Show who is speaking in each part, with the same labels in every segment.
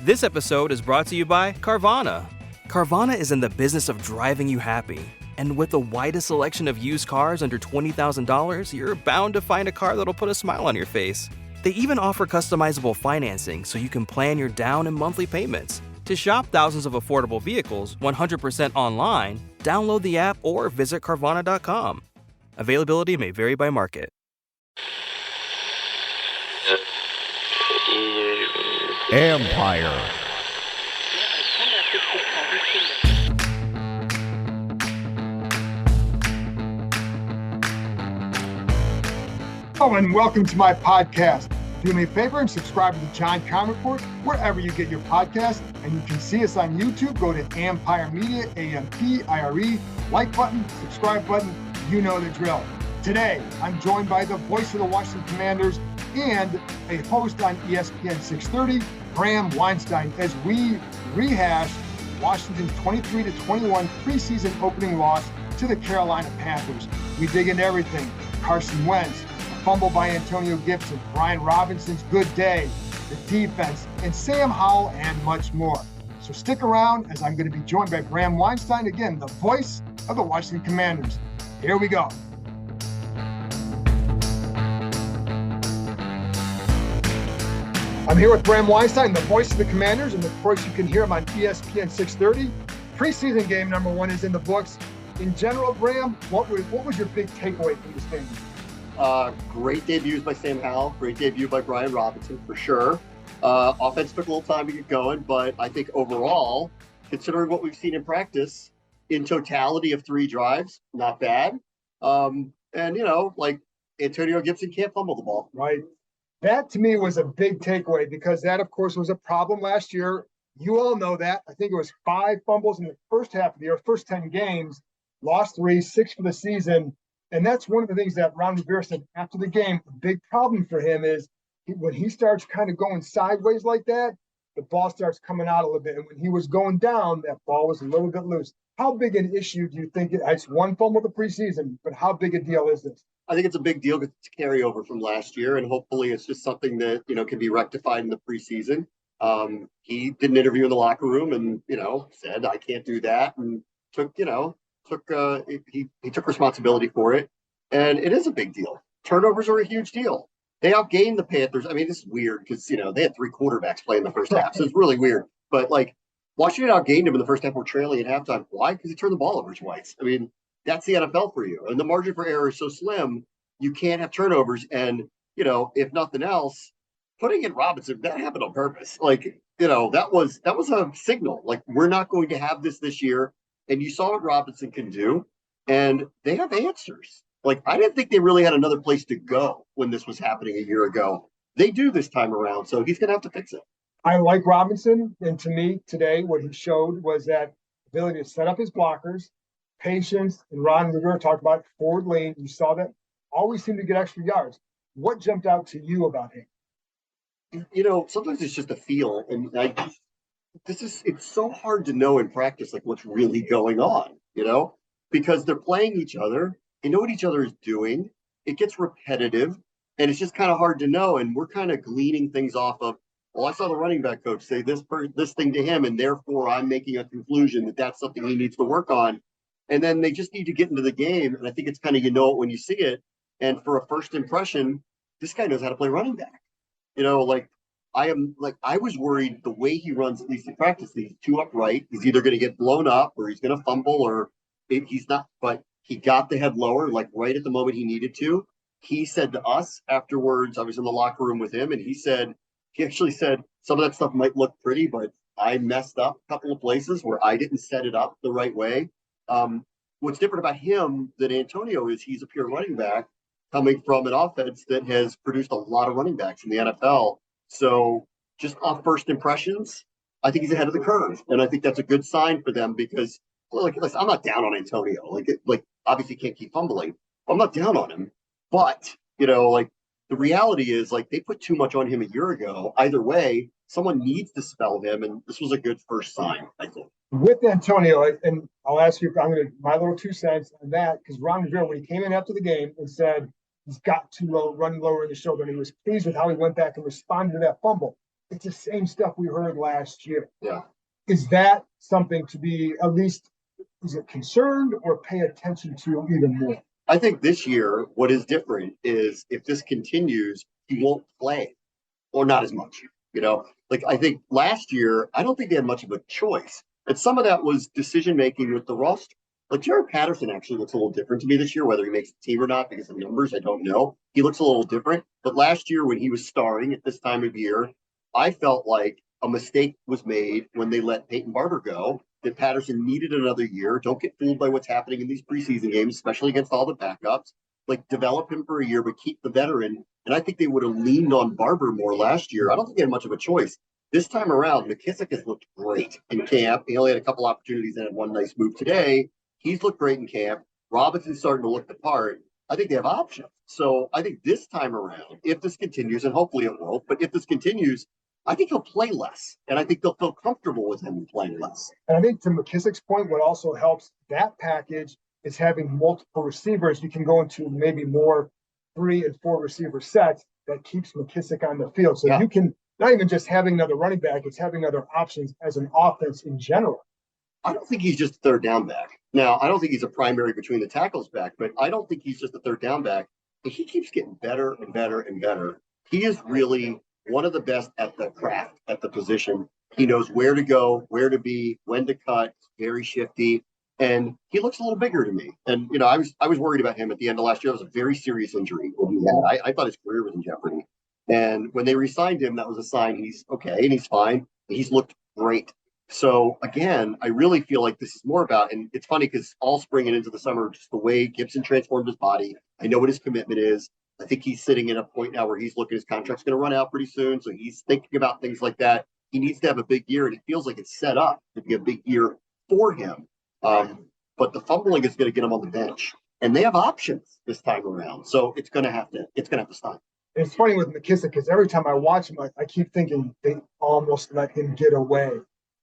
Speaker 1: This episode is brought to you by Carvana. Carvana is in the business of driving you happy. And with the widest selection of used cars under $20,000, you're bound to find a car that'll put a smile on your face. They even offer customizable financing so you can plan your down and monthly payments. To shop thousands of affordable vehicles 100% online, download the app or visit Carvana.com. Availability may vary by market.
Speaker 2: Empire.
Speaker 3: Hello and welcome to my podcast. Do me a favor and subscribe to the John Con Report wherever you get your podcast. And you can see us on YouTube. Go to Empire Media, AMPIRE, like button, subscribe button. You know the drill. Today, I'm joined by the voice of the Washington Commanders and a host on ESPN 630, Bram Weinstein, as we rehash Washington's 23-21 preseason opening loss to the Carolina Panthers. We dig into everything. Carson Wentz, a fumble by Antonio Gibson, Brian Robinson's good day, the defense, and Sam Howell, and much more. So stick around as I'm going to be joined by Bram Weinstein, again, the voice of the Washington Commanders. Here we go. I'm here with Bram Weinstein, the voice of the Commanders, and of course you can hear him on ESPN 630. Preseason game number 1 is in the books. In general, Bram, what was your big takeaway from this game?
Speaker 4: Great debuts by Sam Howell, great debut by Brian Robinson for sure. Offense took a little time to get going, but I think overall, considering what we've seen in practice, in totality of 3 drives, not bad. And Antonio Gibson can't fumble the ball.
Speaker 3: Right. That, to me, was a big takeaway because that, of course, was a problem last year. You all know that. I think it was 5 fumbles in the first half of the year, first 10 games, lost 3, 6 for the season. And that's one of the things that Ron Rivera said after the game. The big problem for him is when he starts kind of going sideways like that, the ball starts coming out a little bit. And when he was going down, that ball was a little bit loose. How big an issue do you think it's 1 fumble the preseason, but how big a deal is this?
Speaker 4: I think it's a big deal to carry over from last year, and hopefully it's just something that, can be rectified in the preseason. He did an interview in the locker room and, said, I can't do that, and he took responsibility for it. And it is a big deal. Turnovers are a huge deal. They outgained the Panthers. I mean, this is weird because, they had 3 quarterbacks playing the first half, so it's really weird. But, Washington outgained him in the first half. We're trailing at halftime. Why? Because he turned the ball over twice. I mean, that's the NFL for you. And the margin for error is so slim, you can't have turnovers. And, if nothing else, putting in Robinson, that happened on purpose. That was a signal. We're not going to have this year. And you saw what Robinson can do. And they have answers. I didn't think they really had another place to go when this was happening a year ago. They do this time around. So he's going to have to fix it.
Speaker 3: I like Robinson. And to me, today, what he showed was that ability to set up his blockers, patience, and Ron Rivera talked about forward lane. You saw that always seemed to get extra yards. What jumped out to you about him?
Speaker 4: Sometimes it's just a feel, and it's so hard to know in practice what's really going on, because they're playing each other. They know what each other is doing. It gets repetitive, and it's just kind of hard to know. And we're kind of gleaning things off of, well, I saw the running back coach say this thing to him, and therefore I'm making a conclusion that that's something he needs to work on. And then they just need to get into the game. And I think it's kind of, it when you see it. And for a first impression, this guy knows how to play running back. I was worried the way he runs, at least in practice, he's too upright. He's either going to get blown up or he's going to fumble or he's not. But he got the head lower, right at the moment he needed to. He said to us afterwards, I was in the locker room with him, and he actually said, some of that stuff might look pretty, but I messed up a couple of places where I didn't set it up the right way. What's different about him than Antonio is he's a pure running back coming from an offense that has produced a lot of running backs in the NFL. So just off first impressions, I think he's ahead of the curve. And I think that's a good sign for them because, listen, I'm not down on Antonio. Obviously can't keep fumbling. I'm not down on him. But, the reality is they put too much on him a year ago. Either way, someone needs to spell him. And this was a good first sign, I think.
Speaker 3: With Antonio, and I'll ask you, my little 2 cents on that, because Ron Rivera, when he came in after the game and said he's got too low, running lower in the shoulder, and he was pleased with how he went back and responded to that fumble. it's the same stuff we heard last year.
Speaker 4: Yeah.
Speaker 3: Is that something to be at least, is it concerned or pay attention to even more?
Speaker 4: I think this year, what is different is if this continues, he won't play or not as much. Like I think last year, I don't think they had much of a choice. And some of that was decision making with the roster. Like Jared Patterson actually looks a little different to me this year, whether he makes the team or not, because of numbers, I don't know. He looks a little different. But last year, when he was starring at this time of year, I felt like a mistake was made when they let Peyton Barber go, that Patterson needed another year. Don't get fooled by what's happening in these preseason games, especially against all the backups. Like develop him for a year, but keep the veteran. And I think they would have leaned on Barber more last year. I don't think they had much of a choice. This time around, McKissic has looked great in camp. He only had a couple opportunities and had one nice move today. He's looked great in camp. Robinson's starting to look the part. I think they have options. So I think this time around, if this continues, and hopefully it will, but if this continues, I think he'll play less. And I think they'll feel comfortable with him playing less.
Speaker 3: And I think to McKissic's point, what also helps that package is having multiple receivers. You can go into maybe more 3 and 4 receiver sets that keeps McKissic on the field. So you can not even just having another running back, it's having other options as an offense in general.
Speaker 4: I don't think he's just a third down back. Now, I don't think he's a primary between the tackles back, but I don't think he's just a third down back. He keeps getting better and better and better. He is really one of the best at the craft, at the position. He knows where to go, where to be, when to cut, very shifty. And he looks a little bigger to me. And, I was worried about him at the end of last year. It was a very serious injury that he had. I thought his career was in jeopardy. And when they re-signed him, that was a sign he's okay and he's fine. He's looked great. So again, I really feel like this is more about, and it's funny because all spring and into the summer, just the way Gibson transformed his body. I know what his commitment is. I think he's sitting in a point now where he's looking, his contract's going to run out pretty soon. So he's thinking about things like that. He needs to have a big year, and it feels like it's set up to be a big year for him. But the fumbling is going to get him on the bench, and they have options this time around. So it's going to have to stop.
Speaker 3: It's funny with McKissic because every time I watch him, I keep thinking they almost let him get away.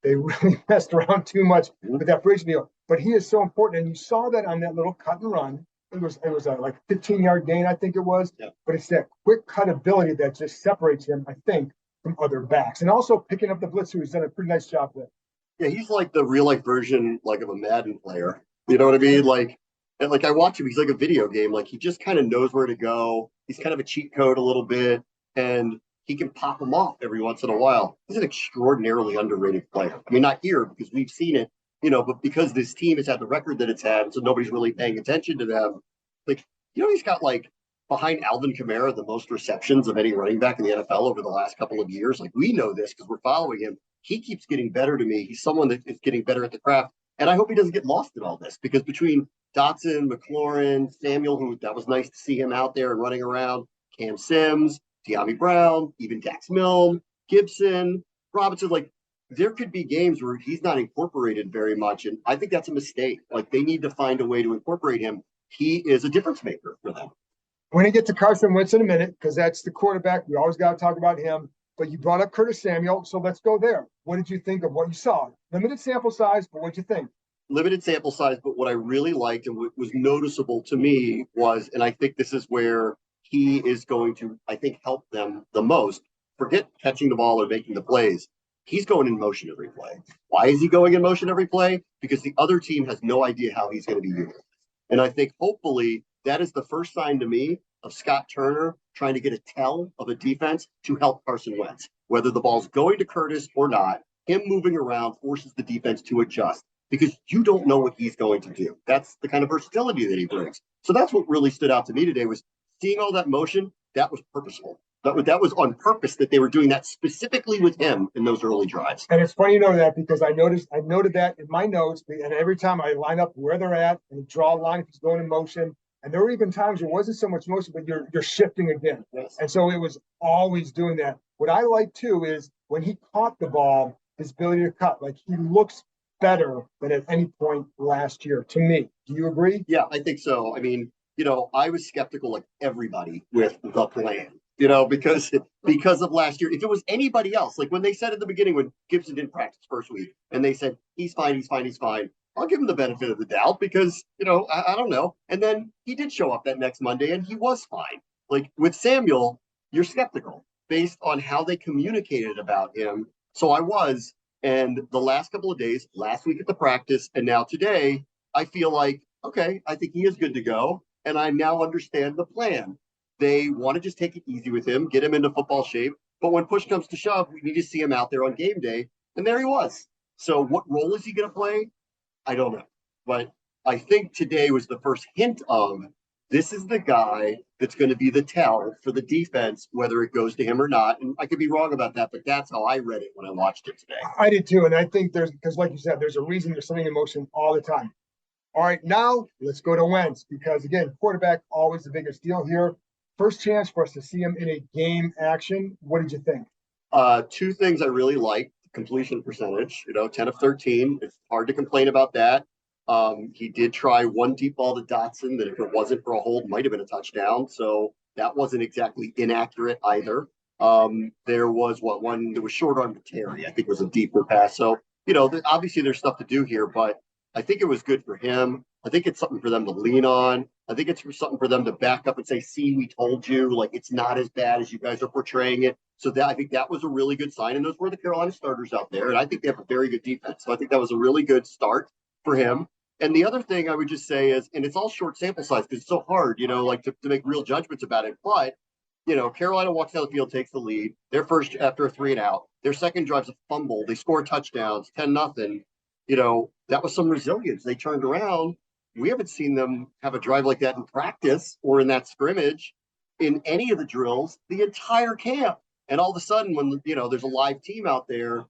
Speaker 3: They really messed around too much with that bridge deal. But he is so important, and you saw that on that little cut and run. It was a like 15-yard gain, I think it was.
Speaker 4: Yeah.
Speaker 3: But it's that quick cut ability that just separates him, I think, from other backs, and also picking up the blitz, who he's done a pretty nice job with.
Speaker 4: Yeah, he's like the real life version, like of a Madden player. You know what I mean? Like I watch him. He's like a video game. Like he just kind of knows where to go. He's kind of a cheat code a little bit, and he can pop them off every once in a while. He's an extraordinarily underrated player. I mean, not here because we've seen it, but because this team has had the record that it's had, so nobody's really paying attention to them. Like, he's got like behind Alvin Kamara, the most receptions of any running back in the NFL over the last couple of years. Like we know this because we're following him. He keeps getting better to me. He's someone that is getting better at the craft. And I hope he doesn't get lost in all this because between Dotson, McLaurin, Samuel, who that was nice to see him out there and running around, Cam Sims, De'Ami Brown, even Dax Milne, Gibson, Robinson, like there could be games where he's not incorporated very much. And I think that's a mistake. Like they need to find a way to incorporate him. He is a difference maker for them.
Speaker 3: We're going to get to Carson Wentz in a minute because that's the quarterback. We always got to talk about him. But you brought up Curtis Samuel, so let's go there. What did you think of what you saw? Limited sample size, but what did you think?
Speaker 4: Limited sample size, but what I really liked and what was noticeable to me was, and I think this is where he is going to, I think, help them the most. Forget catching the ball or making the plays. He's going in motion every play. Why is he going in motion every play? Because the other team has no idea how he's going to be used. And I think hopefully that is the first sign to me of Scott Turner trying to get a tell of a defense to help Carson Wentz. Whether the ball's going to Curtis or not, him moving around forces the defense to adjust because you don't know what he's going to do. That's the kind of versatility that he brings. So that's what really stood out to me today was seeing all that motion. That was purposeful. That was on purpose that they were doing that specifically with him in those early drives.
Speaker 3: And it's funny you know that because I noted that in my notes, and every time I line up where they're at and draw a line if he's going in motion. And there were even times there wasn't so much motion, but you're shifting again.
Speaker 4: Yes.
Speaker 3: And so it was always doing that. What I like too is when he caught the ball, his ability to cut, like he looks better than at any point last year to me. Do you agree?
Speaker 4: Yeah, I think so. I mean, I was skeptical like everybody with the plan, because of last year. If it was anybody else, like when they said at the beginning when Gibson didn't practice first week and they said, he's fine. I'll give him the benefit of the doubt because, I don't know. And then he did show up that next Monday and he was fine. Like with Samuel, you're skeptical. based on how they communicated about him. So I was, and the last couple of days, last week at the practice, and now today, I feel like, okay, I think he is good to go. And I now understand the plan. They want to just take it easy with him, get him into football shape. But when push comes to shove, we need to see him out there on game day. And there he was. So what role is he going to play? I don't know. But I think today was the first hint of this is the guy that's going to be the tell for the defense, whether it goes to him or not. And I could be wrong about that, but that's how I read it when I watched it today.
Speaker 3: I did too. And I think because like you said, there's a reason there's something in motion all the time. All right, now let's go to Wentz because, again, quarterback, always the biggest deal here. First chance for us to see him in a game action. What did you think?
Speaker 4: Two things I really liked. Completion percentage, 10 of 13. It's hard to complain about that. He did try one deep ball to Dotson that if it wasn't for a hold, might have been a touchdown. So that wasn't exactly inaccurate either. There was one that was short arm to Terry, I think was a deeper pass. So, obviously there's stuff to do here, but I think it was good for him. I think it's something for them to lean on. I think it's something for them to back up and say, see, we told you, like, it's not as bad as you guys are portraying it. So I think that was a really good sign. And those were the Carolina starters out there. And I think they have a very good defense. So I think that was a really good start for him. And the other thing I would just say is, and it's all short sample size because it's so hard, to make real judgments about it. But, Carolina walks down the field, takes the lead. Their first after a 3 and out. Their second drive's a fumble. They score touchdowns, 10-0. That was some resilience. They turned around. We haven't seen them have a drive like that in practice or in that scrimmage in any of the drills the entire camp. And all of a sudden, when, there's a live team out there,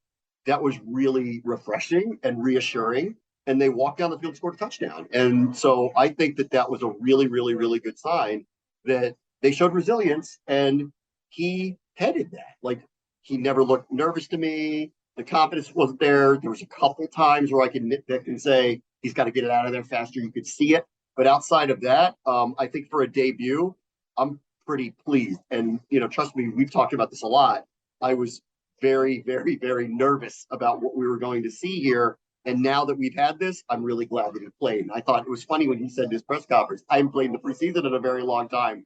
Speaker 4: that was really refreshing and reassuring. And they walked down the field and scored a touchdown. And so I think that was a really, really, really good sign that they showed resilience and he headed that. Like, he never looked nervous to me. The confidence wasn't there. There was a couple times where I could nitpick and say, he's got to get it out of there faster. You could see it. But outside of that, I think for a debut, I'm pretty pleased. And, trust me, we've talked about this a lot. I was very, very, very nervous about what we were going to see here. And now that we've had this, I'm really glad that he played. And I thought it was funny when he said in his press conference, I haven't played in the preseason in a very long time.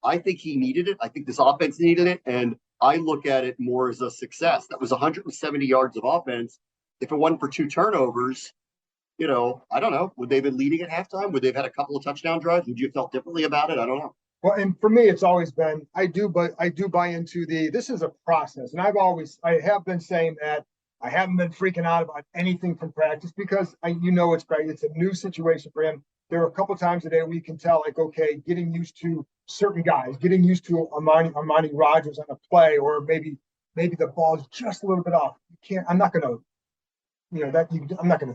Speaker 4: I think he needed it. I think this offense needed it. And I look at it more as a success. That was 170 yards of offense. If it wasn't for 2 turnovers, I don't know. Would they have been leading at halftime? Would they have had a couple of touchdown drives? Would you have felt differently about it? I don't know.
Speaker 3: Well, and for me, it's always been, I do buy into this is a process. And I have been saying that I haven't been freaking out about anything from practice because it's great. It's a new situation for him. There are a couple of times a day we can tell, like, okay, getting used to certain guys, getting used to Armani Rogers on a play, or maybe the ball is just a little bit off. I'm not going to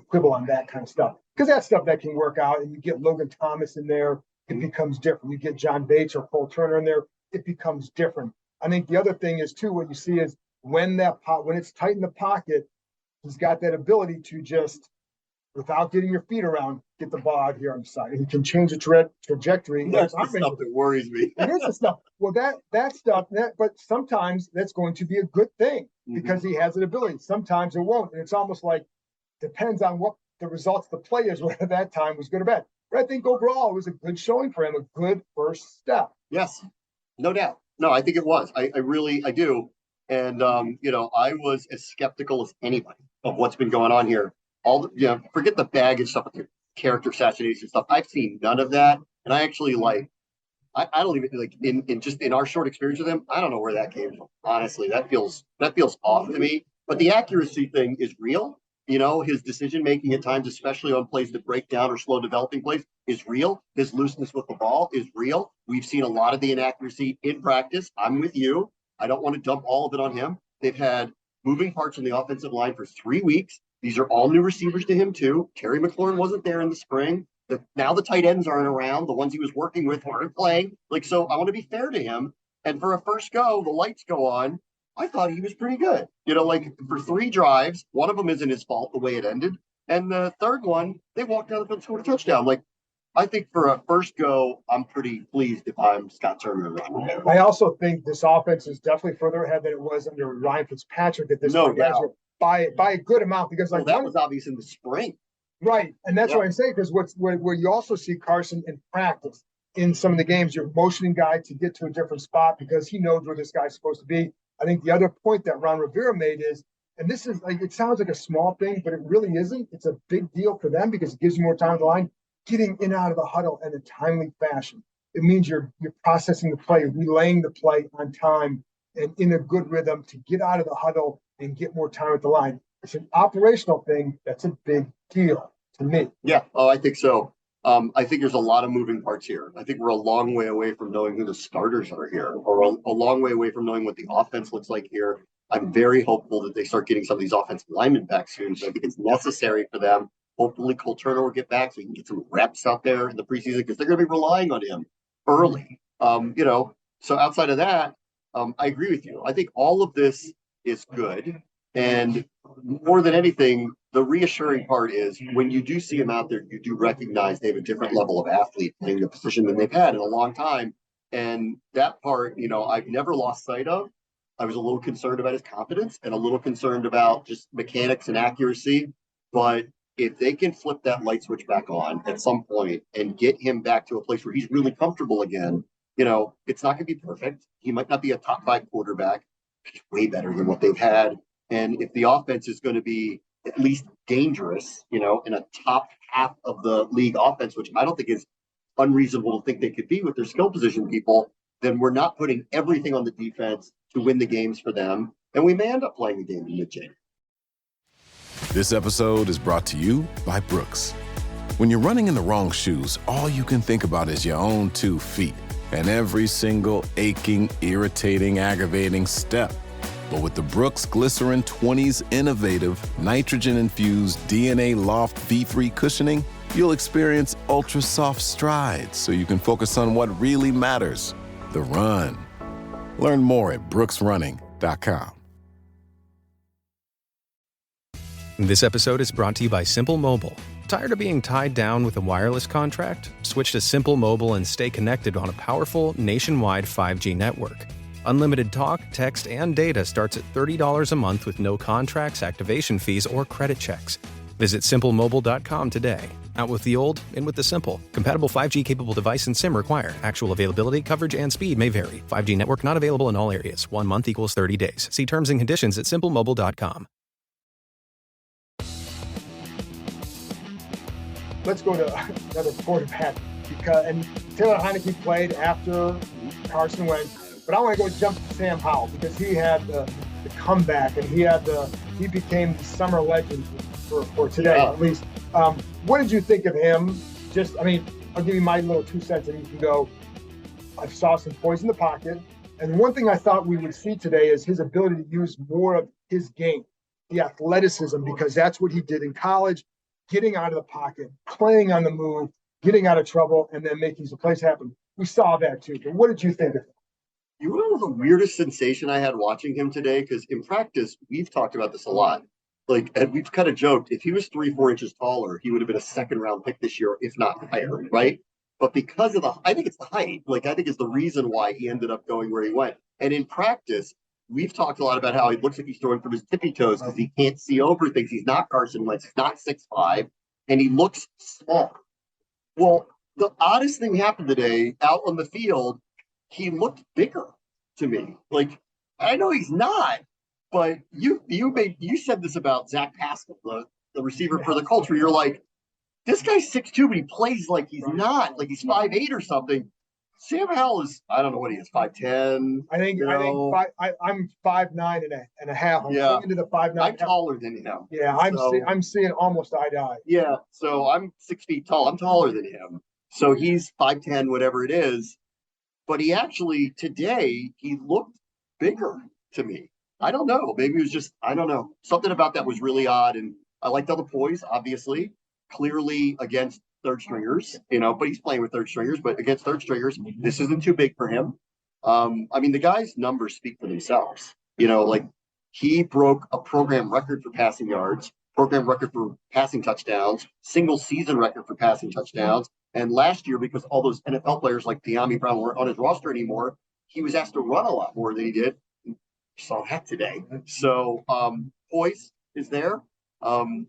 Speaker 3: quibble on that kind of stuff because that stuff that can work out. And you get Logan Thomas in there, it becomes different. You get John Bates or Cole Turner in there, it becomes different. I think the other thing is too, what you see is when it's tight in the pocket, he's got that ability to just, without getting your feet around, get the ball out here on the side. And he can change the trajectory.
Speaker 4: That's the stuff that worries me.
Speaker 3: It is the stuff. Well, that stuff, but sometimes that's going to be a good thing because he has an ability. Sometimes it won't. And it's almost like depends on what the results of the players were at that time was good or bad. But I think overall it was a good showing for him, a good first step.
Speaker 4: Yes, no doubt. No, I think it was. I do. And, I was as skeptical as anybody of what's been going on here. Forget the baggage stuff with the character assassination stuff. I've seen none of that. And I actually I don't even in our short experience with him, I don't know where that came from. Honestly, that feels off to me. But the accuracy thing is real. His decision making at times, especially on plays that break down or slow developing plays, is real. His looseness with the ball is real. We've seen a lot of the inaccuracy in practice. I'm with you. I don't want to dump all of it on him. They've had moving parts in the offensive line for 3 weeks. These are all new receivers to him too. Terry McLaurin wasn't there in the spring. Now the tight ends aren't around. The ones he was working with weren't playing. So I want to be fair to him. And for a first go, the lights go on. I thought he was pretty good. For 3 drives, one of them isn't his fault the way it ended. And the third one, they walked down the field and scored a touchdown. I think for a first go, I'm pretty pleased if I'm Scott Turner.
Speaker 3: I also think this offense is definitely further ahead than it was under Ryan Fitzpatrick at this point. By a good amount because that
Speaker 4: was obvious in the spring.
Speaker 3: Right. And that's what I'm saying, because where you also see Carson in practice, in some of the games, you're motioning guy to get to a different spot because he knows where this guy's supposed to be. I think the other point that Ron Rivera made is, and this is like, it sounds like a small thing, but it really isn't. It's a big deal for them because it gives you more time on the line, getting in and out of the huddle in a timely fashion. It means you're processing the play, relaying the play on time and in a good rhythm to get out of the huddle and get more time at the line. It's an operational thing. That's a big deal to me.
Speaker 4: Yeah, I think so. I think there's a lot of moving parts here. I think we're a long way away from knowing who the starters are here, or a long way away from knowing what the offense looks like here. I'm very hopeful that they start getting some of these offensive linemen back soon. So I think it's necessary for them. Hopefully, Cole Turner will get back so he can get some reps out there in the preseason because they're going to be relying on him early. So outside of that, I agree with you. I think all of this is good. And more than anything, the reassuring part is when you do see them out there, you do recognize they have a different level of athlete playing the position than they've had in a long time. And that part, I've never lost sight of. I was a little concerned about his confidence and a little concerned about just mechanics and accuracy. But if they can flip that light switch back on at some point and get him back to a place where he's really comfortable again, it's not going to be perfect. He might not be a top 5 quarterback. He's way better than what they've had. And if the offense is going to be at least dangerous, in a top half of the league offense, which I don't think is unreasonable to think they could be with their skill position people, then we're not putting everything on the defense to win the games for them. And we may end up playing the game in mid-January.
Speaker 5: This episode is brought to you by Brooks. When you're running in the wrong shoes, all you can think about is your own 2 feet and every single aching, irritating, aggravating step. But with the Brooks Glycerin 20's innovative, nitrogen-infused DNA Loft V3 cushioning, you'll experience ultra-soft strides so you can focus on what really matters, the run. Learn more at brooksrunning.com.
Speaker 6: This episode is brought to you by Simple Mobile. Tired of being tied down with a wireless contract? Switch to Simple Mobile and stay connected on a powerful nationwide 5G network. Unlimited talk, text, and data starts at $30 a month with no contracts, activation fees, or credit checks. Visit simplemobile.com today. Out with the old, in with the simple. Compatible 5G capable device and SIM required. Actual availability, coverage, and speed may vary. 5G network not available in all areas. 1 month equals 30 days. See terms and conditions at simplemobile.com.
Speaker 3: Let's go to another quarterback and Taylor Heineke played after Carson Wentz. But I want to go jump to Sam Howell because he had the comeback and he became the summer legend for today, at least. What did you think of him? I'll give you my little 2 cents and you can go. I saw some poise in the pocket. And one thing I thought we would see today is his ability to use more of his game, the athleticism, because that's what he did in college, getting out of the pocket, playing on the move, getting out of trouble, and then making some plays happen. We saw that too. But what did you think of him?
Speaker 4: You know the weirdest sensation I had watching him today? Because in practice, we've talked about this a lot. And we've kind of joked, if he was 3-4 inches taller, he would have been a 2nd-round pick this year, if not higher, right? But because of I think it's the height. I think it's the reason why he ended up going where he went. And in practice, we've talked a lot about how he looks like he's throwing from his tippy toes because he can't see over things. He's not Carson Wentz. He's not 6'5", and he looks small. Well, the oddest thing happened today out on the field. He looked bigger to me. I know he's not, but you said this about Zach Pascal, the receiver for the Colts, where you're like, this guy's 6'2", but he plays like he's not, like he's 5'8" or something. Sam Howell is, I don't know what he is, 5'10".
Speaker 3: I'm 5'9" and a half. I'm into the 5'9".
Speaker 4: I'm taller than him.
Speaker 3: Yeah, I'm seeing almost eye to eye.
Speaker 4: Yeah, so I'm 6 feet tall. I'm taller than him. So he's 5'10", whatever it is. But he actually, today, he looked bigger to me. I don't know. Maybe it was just, I don't know. Something about that was really odd. And I liked all the poise, obviously. Clearly against third stringers, but he's playing with third stringers. But against third stringers, this isn't too big for him. The guy's numbers speak for themselves. He broke a program record for passing yards, program record for passing touchdowns, single season record for passing touchdowns. And last year, because all those NFL players like De'Ami Brown weren't on his roster anymore, he was asked to run a lot more than he did. Saw that today. So poise is there. And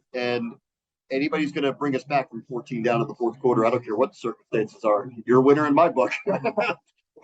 Speaker 4: anybody's going to bring us back from 14 down in the fourth quarter, I don't care what the circumstances are. You're a winner in my book.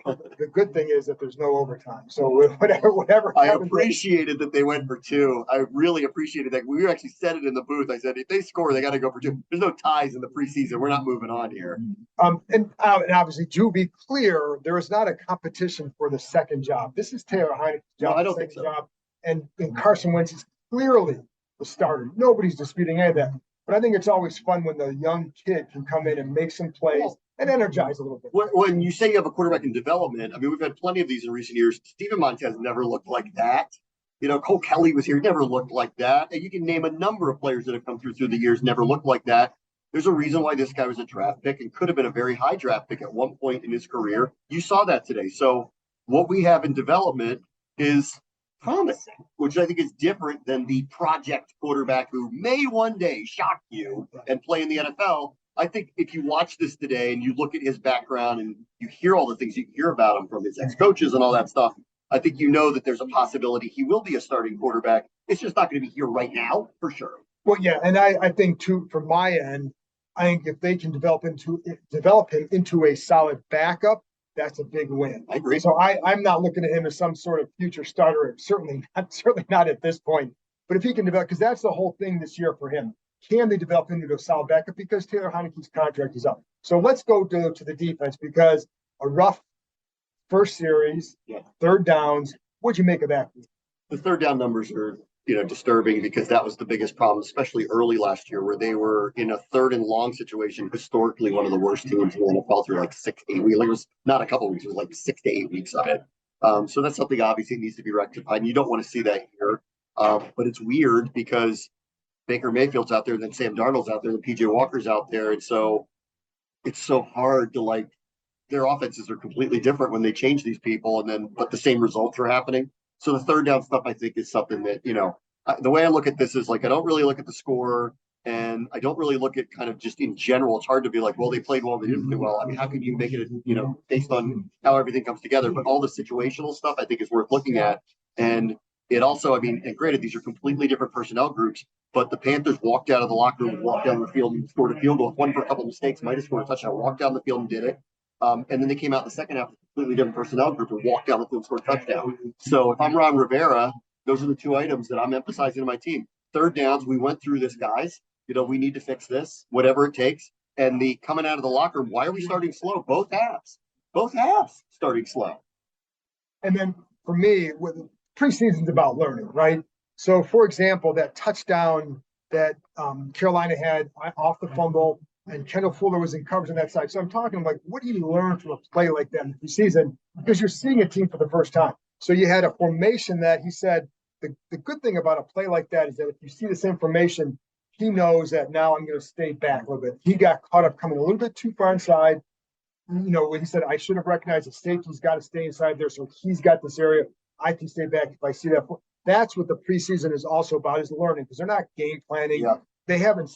Speaker 3: The good thing is that there's no overtime. So whatever.
Speaker 4: I appreciated that they went for two. I really appreciated that. We actually said it in the booth. I said, if they score, they got to go for two. There's no ties in the preseason. We're not moving on here.
Speaker 3: And obviously, to be clear, there is not a competition for the second job. This is Taylor Heinicke's job.
Speaker 4: No, I don't think so.
Speaker 3: Job, and Carson Wentz is clearly the starter. Nobody's disputing any of that. But I think it's always fun when the young kid can come in and make some plays and energize a little bit.
Speaker 4: When you say you have a quarterback in development, I mean, we've had plenty of these in recent years. Steven Montez never looked like that. Cole Kelly was here, never looked like that. And you can name a number of players that have come through the years, never looked like that. There's a reason why this guy was a draft pick and could have been a very high draft pick at one point in his career. You saw that today. So what we have in development is promising, which I think is different than the project quarterback who may one day shock you and play in the NFL. I think if you watch this today and you look at his background and you hear all the things you hear about him from his ex-coaches and all that stuff, I think you know that there's a possibility he will be a starting quarterback. It's just not going to be here right now, for sure.
Speaker 3: Well, yeah, and I think too, from my end, I think if they can develop him into a solid backup, that's a big win.
Speaker 4: I agree.
Speaker 3: So I'm not looking at him as some sort of future starter. Certainly not at this point. But if he can develop, because that's the whole thing this year for him. Can they develop into a solid backup? Because Taylor Heinicke's contract is up. So let's go to the defense, because a rough first series, third downs. What'd you make of that?
Speaker 4: The third down numbers are disturbing, because that was the biggest problem, especially early last year, where they were in a third and long situation, historically one of the worst teams in the NFL through like 6 to 8 weeks. Like, it was not a couple of weeks, it was like 6 to 8 weeks of it. So that's something obviously needs to be rectified, and you don't want to see that here. But it's weird because Baker Mayfield's out there, and then Sam Darnold's out there, and PJ Walker's out there, and so it's so hard to their offenses are completely different when they change these people, but the same results are happening. So the third down stuff, I think, is something that, the way I look at this is I don't really look at the score, and I don't really look at kind of just in general. It's hard to be well, they played well, they didn't play well. I mean, how can you make it, based on how everything comes together? But all the situational stuff, I think, is worth looking at. And it also, and granted, these are completely different personnel groups, but the Panthers walked out of the locker room, walked down the field, and scored a field goal. One for a couple of mistakes, might have scored a touchdown, walked down the field and did it. And then they came out in the second half, completely different personnel group, and walked down the field and scored a touchdown. So if I'm Ron Rivera, those are the two items that I'm emphasizing to my team. Third downs, we went through this, guys. We need to fix this, whatever it takes. And the coming out of the locker room, why are we starting slow? Both halves starting slow.
Speaker 3: And then for me, preseason's about learning, right? So, for example, that touchdown that Carolina had off the fumble, and Kendall Fuller was in coverage on that side. So I'm talking what do you learn from a play like that in the preseason? Because you're seeing a team for the first time. So you had a formation that he said, the good thing about a play like that is that if you see this information, he knows that now I'm going to stay back a little bit. He got caught up coming a little bit too far inside. When he said, I should have recognized the safety's got to stay inside there. So he's got this area. I can stay back if I see that. That's what the preseason is also about, is learning, because they're not game planning. Yeah. They haven't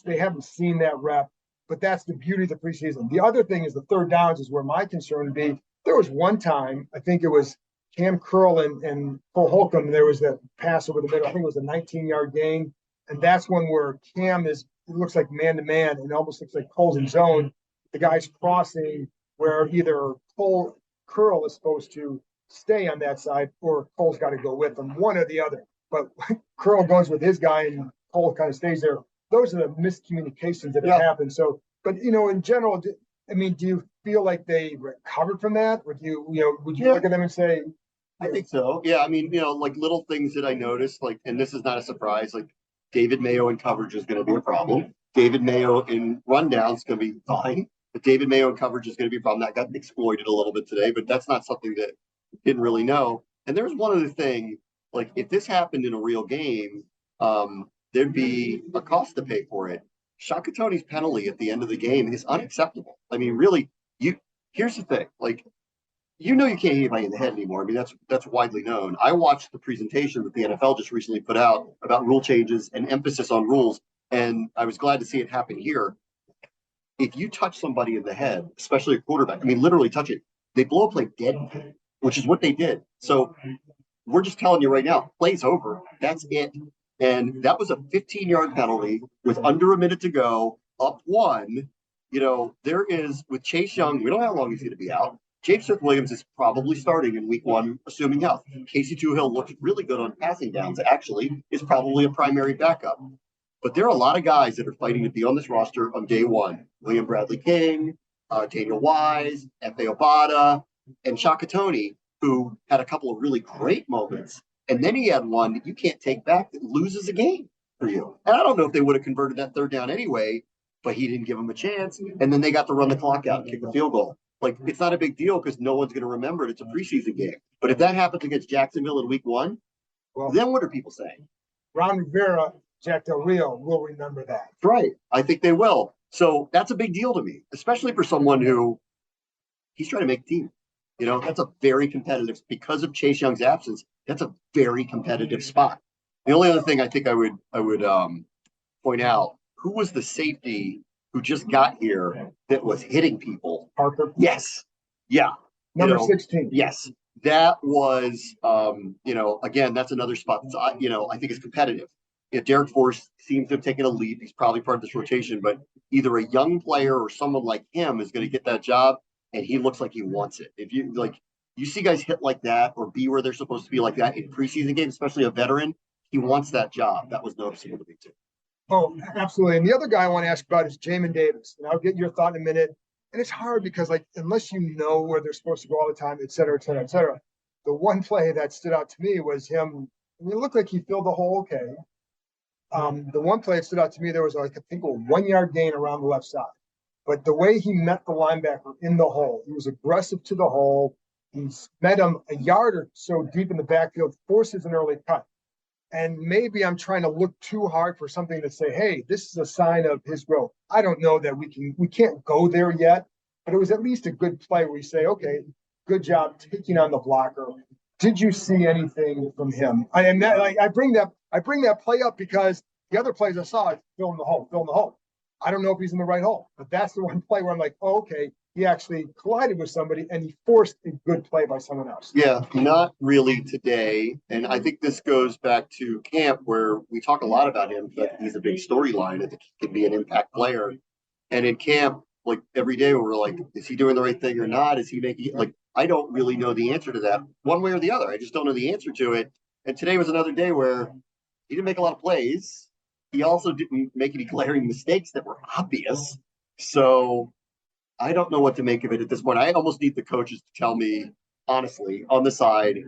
Speaker 3: seen that rep, but that's the beauty of the preseason. The other thing is the third downs is where my concern would be. There was one time, I think it was Cam Curl and Cole Holcomb, there was that pass over the middle. I think it was a 19-yard gain. And that's one where Cam it looks like man-to-man, and almost looks like Cole's in zone. The guy's crossing where either Curl is supposed to stay on that side, or Cole's got to go with him, one or the other. But Curl goes with his guy and Cole kind of stays there. Those are the miscommunications that have happened. So, but in general, do you feel like they recovered from that? Or would you look at them and say,
Speaker 4: I think so. Yeah. Little things that I noticed, and this is not a surprise, David Mayo in coverage is going to be a problem. David Mayo in rundown is going to be fine, but David Mayo in coverage is going to be a problem. That got exploited a little bit today, but that's not something that didn't really know. And there's one other thing, if this happened in a real game, there'd be a cost to pay for it. Shakatoni's penalty at the end of the game is unacceptable. Really, here's the thing, you can't hit anybody in the head anymore. That's widely known. I watched the presentation that the NFL just recently put out about rule changes and emphasis on rules, and I was glad to see it happen here. If you touch somebody in the head, especially a quarterback, literally touch it, they blow a play dead, which is what they did. So we're just telling you right now, play's over. That's it. And that was a 15-yard penalty with under a minute to go, up one. There is with Chase Young, we don't know how long he's going to be out. James Smith-Williams is probably starting in week one, assuming health. Casey Tuhill looks really good on passing downs, actually, is probably a primary backup. But there are a lot of guys that are fighting to be on this roster on day one. William Bradley King, Daniel Wise, F.A. Obata, and Shaka Toney, who had a couple of really great moments. And then he had one that you can't take back that loses a game for you. And I don't know if they would have converted that third down anyway, but he didn't give them a chance. And then they got to run the clock out and kick the field goal. Like, it's not a big deal because no one's going to remember it. It's a preseason game. But if that happens against Jacksonville in week one, then what are people saying?
Speaker 3: Ron Rivera, Jack Del Rio will remember that.
Speaker 4: That's right. I think they will. So that's a big deal to me, especially for someone who he's trying to make a team. That's a very competitive, because of Chase Young's absence, that's a very competitive spot. The only other thing I think I would point out, who was the safety who just got here that was hitting people?
Speaker 3: Parker?
Speaker 4: Yes. Yeah.
Speaker 3: Number 16.
Speaker 4: Yes. That was, again, that's another spot that's, I think is competitive. Derek Force seems to have taken a leap. He's probably part of this rotation, but either a young player or someone like him is going to get that job, and he looks like he wants it. If you see guys hit like that or be where they're supposed to be like that in preseason games, especially a veteran, he wants that job. That was noticeable to me too.
Speaker 3: Oh, absolutely. And the other guy I want to ask about is Jamin Davis. And I'll get your thought in a minute. And it's hard because, unless you know where they're supposed to go all the time, et cetera, et cetera, et cetera. The one play that stood out to me was him. It looked like he filled the hole okay. The one play that stood out to me, there was I think a 1 yard gain around the left side. But the way he met the linebacker in the hole, he was aggressive to the hole. He met him a yard or so deep in the backfield, forces an early cut. And maybe I'm trying to look too hard for something to say, hey, this is a sign of his growth. I don't know that we can't go there yet, but it was at least a good play where you say, okay, good job taking on the blocker. Did you see anything from him? I bring that play up because the other plays I saw, fill in the hole. I don't know if he's in the right hole, but that's the one play where I'm like, oh, okay, he actually collided with somebody and he forced a good play by someone else.
Speaker 4: Yeah, not really today. And I think this goes back to camp where we talk a lot about him, but he's a big storyline. I think he can be an impact player. And in camp, like every day we're like, is he doing the right thing or not? Is he making it? Like, I don't really know the answer to that one way or the other. I just don't know the answer to it. And today was another day where he didn't make a lot of plays. He also didn't make any glaring mistakes that were obvious. So I don't know what to make of it at this point. I almost need the coaches to tell me, honestly, on the side,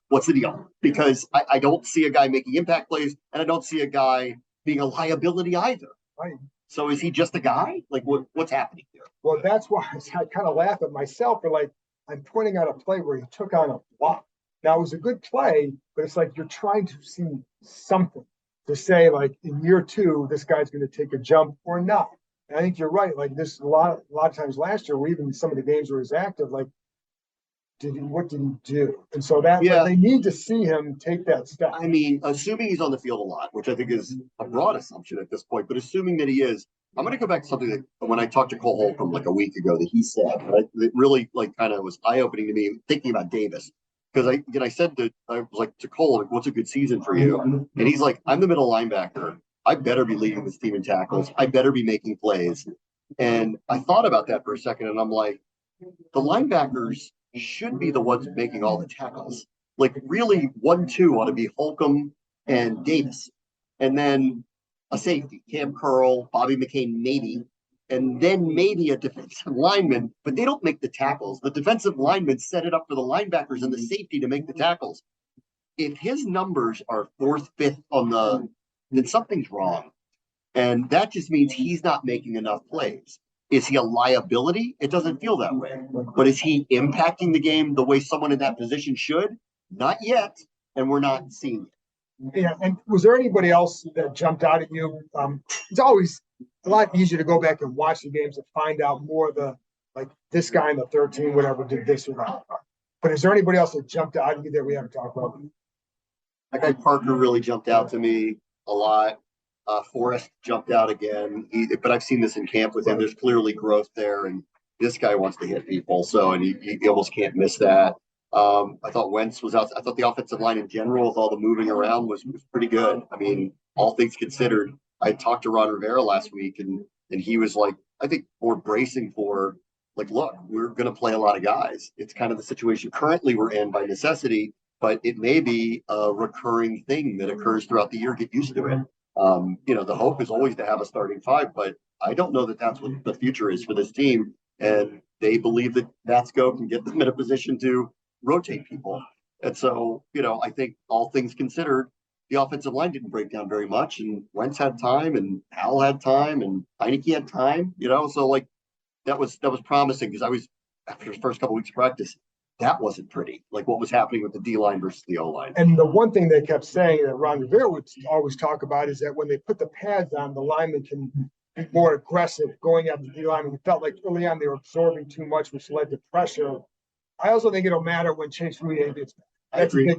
Speaker 4: what's the deal? Because I don't see a guy making impact plays, and I don't see a guy being a liability either.
Speaker 3: Right.
Speaker 4: So is he just a guy? Like, what's happening here?
Speaker 3: Well, that's why I kind of laugh at myself. But I'm pointing out a play where he took on a block. Now, it was a good play, but it's like you're trying to see something to say, like, in year two, this guy's going to take a jump or not. And I think you're right. Like, this a lot of times last year, or even some of the games where he's active, like, what did he do? And so that they need to see him take that step.
Speaker 4: I mean, assuming he's on the field a lot, which I think is a broad assumption at this point, but assuming that he is, I'm going to go back to something that when I talked to Cole Holcomb like a week ago that he said, right, that really kind of was eye-opening to me thinking about Davis. Because I said to Cole, like, what's a good season for you? And he's like, I'm the middle linebacker. I better be leading this team in tackles. I better be making plays. And I thought about that for a second, and I'm like, the linebackers should be the ones making all the tackles. Like, really, 1-2 ought to be Holcomb and Davis. And then a safety, Cam Curl, Bobby McCain, maybe. And then maybe a defensive lineman, but they don't make the tackles. The defensive linemen set it up for the linebackers and the safety to make the tackles. If his numbers are 4th, 5th then something's wrong. And that just means he's not making enough plays. Is he a liability? It doesn't feel that way. But is he impacting the game the way someone in that position should? Not yet, and we're not seeing it.
Speaker 3: Yeah, and was there anybody else that jumped out at you? It's always a lot easier to go back and watch the games and find out more of the, like, this guy in the 13, whatever, did this or that. But is there anybody else that jumped out at you that we haven't talked about?
Speaker 4: That guy Parker really jumped out to me a lot. Forrest jumped out again, but I've seen this in camp with him. There's clearly growth there, and this guy wants to hit people, so and he almost can't miss that. I thought Wentz was out. I thought the offensive line in general, with all the moving around, was pretty good. I mean, all things considered, I talked to Ron Rivera last week, and he was like, I think more bracing for, like, look, we're going to play a lot of guys. It's kind of the situation currently we're in by necessity, but it may be a recurring thing that occurs throughout the year. Get used to it. The hope is always to have a starting five, but I don't know that that's what the future is for this team. And they believe that Vatsko can get them in a position to rotate people. And so, I think all things considered, the offensive line didn't break down very much, and Wentz had time, and Howell had time, and Heineke had time, so like that was promising, because I was, after the first couple of weeks of practice, that wasn't pretty, like what was happening with the D-line versus the O-line.
Speaker 3: And the one thing they kept saying that Ron Rivera would always talk about is that when they put the pads on, the linemen can be more aggressive going after the D-line. And it felt like early on they were absorbing too much, which led to pressure. I also think it'll matter when Chase Rouillet gets back.
Speaker 4: I agree.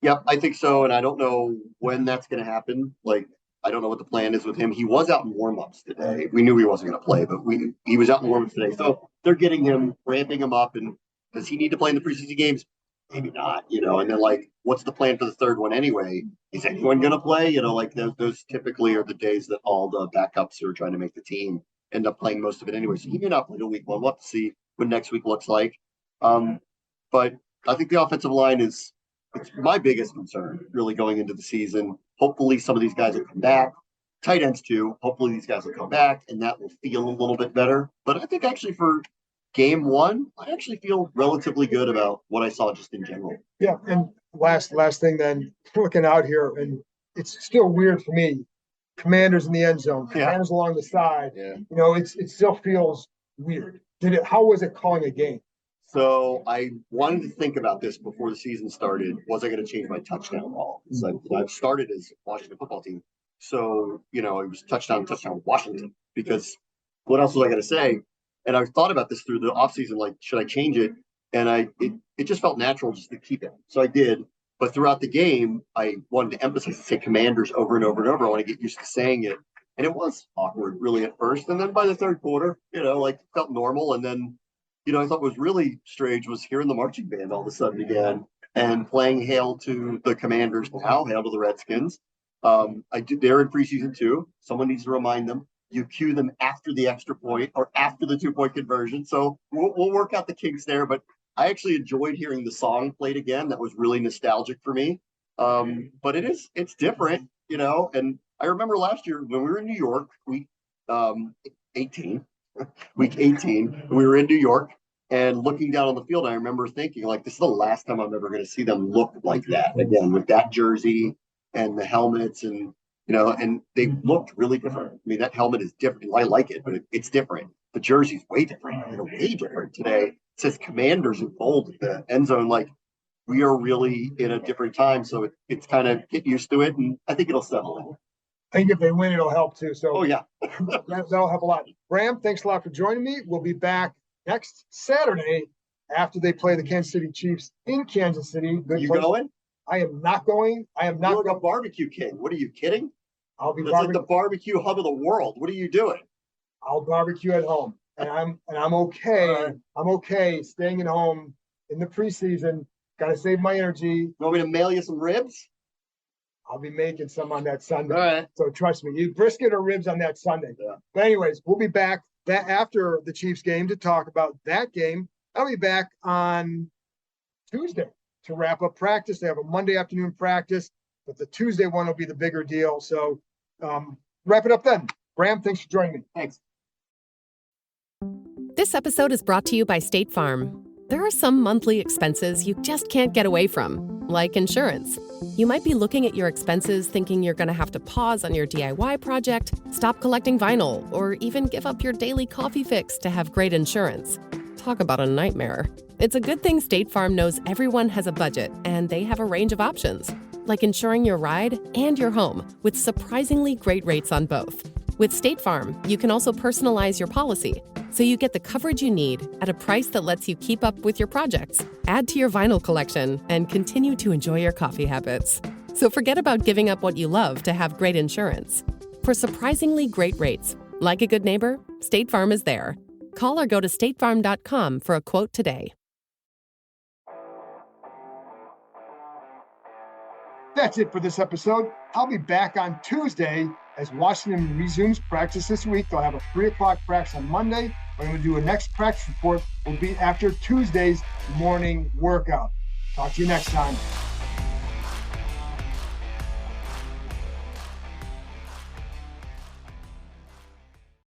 Speaker 4: Yep, I think so, and I don't know when that's going to happen. Like, I don't know what the plan is with him. He was out in warm-ups today. We knew he wasn't going to play, but he was out in warm-ups today. So they're getting him, ramping him up, and does he need to play in the preseason games? Maybe not, and then, like, what's the plan for the third one anyway? Is anyone going to play? Like those typically are the days that all the backups who are trying to make the team end up playing most of it anyway. So he may not play till week one. We'll have to see what next week looks like. But I think the offensive line it's my biggest concern really going into the season. Hopefully some of these guys will come back. Tight ends too. Hopefully these guys will come back and that will feel a little bit better. But I think actually for game one, I actually feel relatively good about what I saw just in general.
Speaker 3: Yeah, and last thing then, looking out here, and it's still weird for me. Commanders in the end zone, Commanders along the side. Yeah. It still feels weird. How was it calling a game?
Speaker 4: So I wanted to think about this before the season started. Was I going to change my touchdown ball? So I've started as Washington football team. So, it was touchdown, Washington, because what else was I going to say? And I thought about this through the offseason, like, should I change it? And it just felt natural just to keep it. So I did. But throughout the game, I wanted to emphasize, say Commanders over and over and over. I want to get used to saying it. And it was awkward really at first. And then by the third quarter, it felt normal. And then, I thought was really strange was hearing the marching band all of a sudden again and playing Hail to the Commanders now, Hail to the Redskins. They're in preseason too. Someone needs to remind them. You cue them after the extra point or after the 2-point conversion. So we'll work out the kinks there. But I actually enjoyed hearing the song played again. That was really nostalgic for me. But it's different, And I remember last year when we were in New York, week 18, we were in New York. And looking down on the field, I remember thinking, like, this is the last time I'm ever going to see them look like that again, with that jersey and the helmets and they looked really different. I mean, that helmet is different. I like it, but it's different. The jersey's way different. Way different today. It says Commanders in bold at the end zone. Like, we are really in a different time. So it's kind of get used to it, and I think it'll settle in.
Speaker 3: I think if they win, it'll help too. So,
Speaker 4: yeah,
Speaker 3: that'll help a lot. Bram, thanks a lot for joining me. We'll be back next Saturday after they play the Kansas City Chiefs in Kansas City.
Speaker 4: You going?
Speaker 3: I am not going.
Speaker 4: You're like a barbecue king. What are you kidding?
Speaker 3: I'll be.
Speaker 4: It's like the barbecue hub of the world. What are you doing?
Speaker 3: I'll barbecue at home, and I'm okay. Right. I'm okay staying at home in the preseason. Got to save my energy.
Speaker 4: You want me to mail you some ribs?
Speaker 3: I'll be making some on that Sunday.
Speaker 4: All right.
Speaker 3: So trust me, you brisket or ribs on that Sunday.
Speaker 4: Yeah.
Speaker 3: But anyways, we'll be back after the Chiefs game to talk about that game. I'll be back on Tuesday to wrap up practice. They have a Monday afternoon practice, but the Tuesday one will be the bigger deal. So wrap it up then. Bram, thanks for joining me.
Speaker 4: Thanks.
Speaker 7: This episode is brought to you by State Farm. There are some monthly expenses you just can't get away from, like insurance. You might be looking at your expenses thinking you're going to have to pause on your DIY project, stop collecting vinyl, or even give up your daily coffee fix to have great insurance. Talk about a nightmare. It's a good thing State Farm knows everyone has a budget, and they have a range of options, like insuring your ride and your home with surprisingly great rates on both. With State Farm, you can also personalize your policy, so you get the coverage you need at a price that lets you keep up with your projects, add to your vinyl collection, and continue to enjoy your coffee habits. So forget about giving up what you love to have great insurance. For surprisingly great rates, like a good neighbor, State Farm is there. Call or go to statefarm.com for a quote today.
Speaker 3: That's it for this episode. I'll be back on Tuesday as Washington resumes practice this week. They'll have a 3 o'clock practice on Monday. We're going to do a next practice report. Will be after Tuesday's morning workout. Talk to you next time.